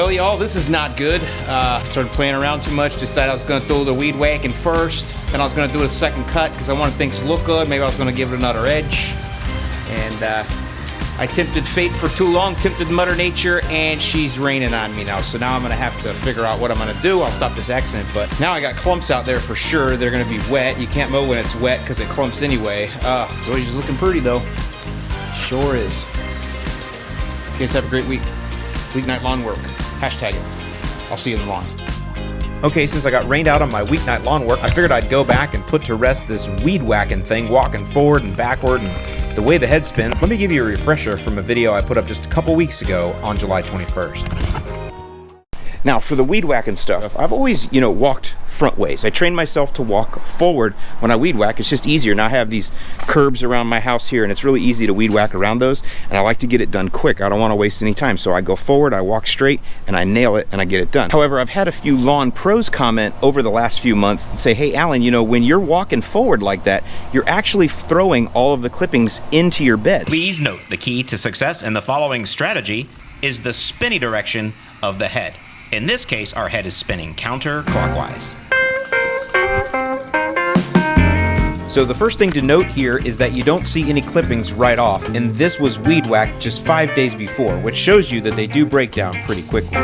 Well, y'all, this is not good. Started playing around too much, decided I was gonna throw the weed whacking first, then I was gonna do a second cut because I wanted things to look good. Maybe I was gonna give it another edge. And I tempted fate for too long, tempted Mother Nature, and she's raining on me now. So now I'm gonna have to figure out what I'm gonna do. I'll stop this accident, but now I got clumps out there for sure. They're gonna be wet. You can't mow when it's wet because it clumps anyway. It's always just looking pretty though. Sure is. You guys have a great week. Weeknight lawn work. Hashtag it. I'll see you in the lawn. Okay, since I got rained out on my weeknight lawn work, I figured I'd go back and put to rest this weed whacking thing, walking forward and backward and the way the head spins. Let me give you a refresher from a video I put up just a couple weeks ago on July 21st. Now, for the weed whacking stuff, I've always, walked front ways. I trained myself to walk forward when I weed whack. It's just easier. Now I have these curbs around my house here, and it's really easy to weed whack around those, and I like to get it done quick. I don't want to waste any time, so I go forward, I walk straight, and I nail it, and I get it done. However, I've had a few lawn pros comment over the last few months and say, hey, Alan, when you're walking forward like that, you're actually throwing all of the clippings into your bed. Please note, the key to success in the following strategy is the spinny direction of the head. In this case, our head is spinning counterclockwise. So the first thing to note here is that you don't see any clippings right off, and this was weed whacked just 5 days before, which shows you that they do break down pretty quickly.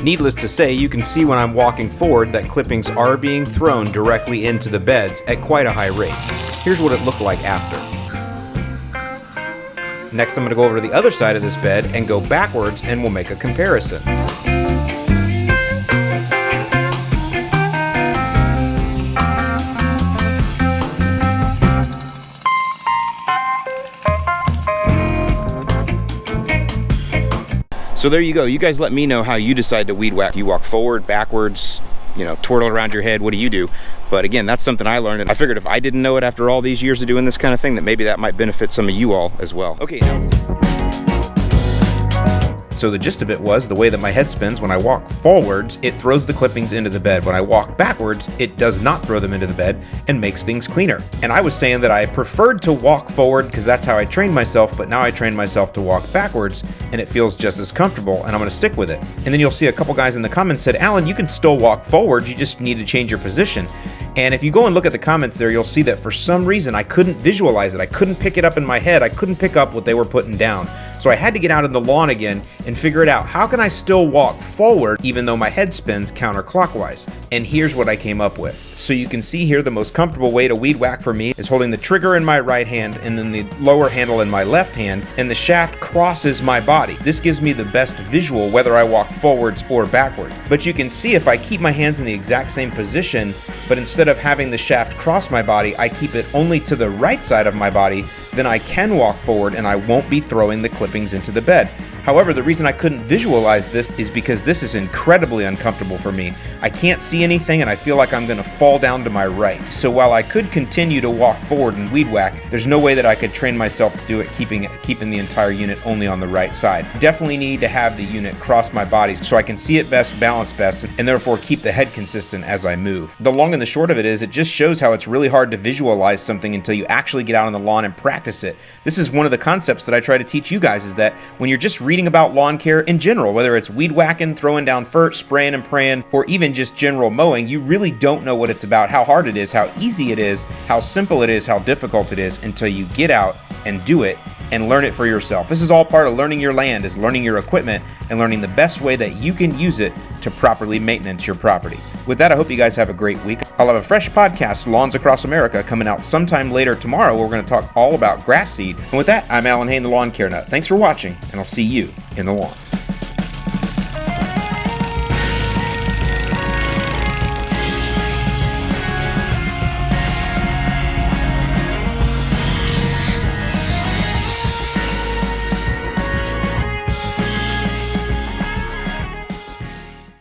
Needless to say, you can see when I'm walking forward that clippings are being thrown directly into the beds at quite a high rate. Here's what it looked like after. Next, I'm going to go over to the other side of this bed and go backwards, and we'll make a comparison. So there you go. You guys let me know how you decide to weed whack. You walk forward, backwards, twirl around your head. What do you do? But again, that's something I learned, and I figured if I didn't know it after all these years of doing this kind of thing, that maybe that might benefit some of you all as well. Okay, now. So the gist of it was, the way that my head spins, when I walk forwards, it throws the clippings into the bed. When I walk backwards, it does not throw them into the bed and makes things cleaner. And I was saying that I preferred to walk forward because that's how I trained myself, but now I train myself to walk backwards, and it feels just as comfortable, and I'm gonna stick with it. And then you'll see a couple guys in the comments said, Alan, you can still walk forward, you just need to change your position. And if you go and look at the comments there, you'll see that for some reason I couldn't visualize it. I couldn't pick it up in my head. I couldn't pick up what they were putting down. So I had to get out in the lawn again and figure it out. How can I still walk forward even though my head spins counterclockwise? And here's what I came up with. So you can see here the most comfortable way to weed whack for me is holding the trigger in my right hand and then the lower handle in my left hand, and the shaft crosses my body. This gives me the best visual whether I walk forwards or backward. But you can see if I keep my hands in the exact same position, but instead of having the shaft cross my body, I keep it only to the right side of my body, then I can walk forward and I won't be throwing the clippings into the bed. However, the reason I couldn't visualize this is because this is incredibly uncomfortable for me. I can't see anything and I feel like I'm gonna fall down to my right. So while I could continue to walk forward and weed whack, there's no way that I could train myself to do it keeping the entire unit only on the right side. Definitely need to have the unit cross my body so I can see it best, balance best, and therefore keep the head consistent as I move. The long and the short of it is, it just shows how it's really hard to visualize something until you actually get out on the lawn and practice it. This is one of the concepts that I try to teach you guys, is that when you're just reading about lawn care in general, whether it's weed whacking, throwing down fert, spraying and praying, or even just general mowing, you really don't know what it's about, how hard it is, how easy it is, how simple it is, how difficult it is, until you get out and do it and learn it for yourself. This is all part of learning your land, is learning your equipment and learning the best way that you can use it to properly maintenance your property. With that, I hope you guys have a great week. I'll have a fresh podcast, Lawns Across America, coming out sometime later tomorrow, where we're going to talk all about grass seed. And with that, I'm Alan Hain, the Lawn Care Nut. Thanks for watching, and I'll see you in the lawn.